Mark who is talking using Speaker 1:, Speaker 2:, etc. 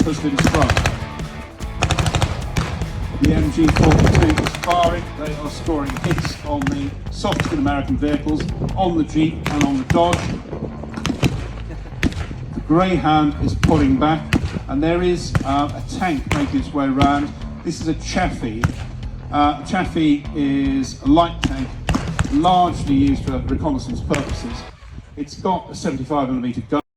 Speaker 1: has been sprung. The MG42 is firing. They are scoring hits on the soft-skin American vehicles, on the Jeep and on the Dodge. The Greyhound is pulling back, and there is a tank making its way around. This is a Chaffee. Chaffee is a light tank, largely used for reconnaissance purposes. It's got a 75mm gun.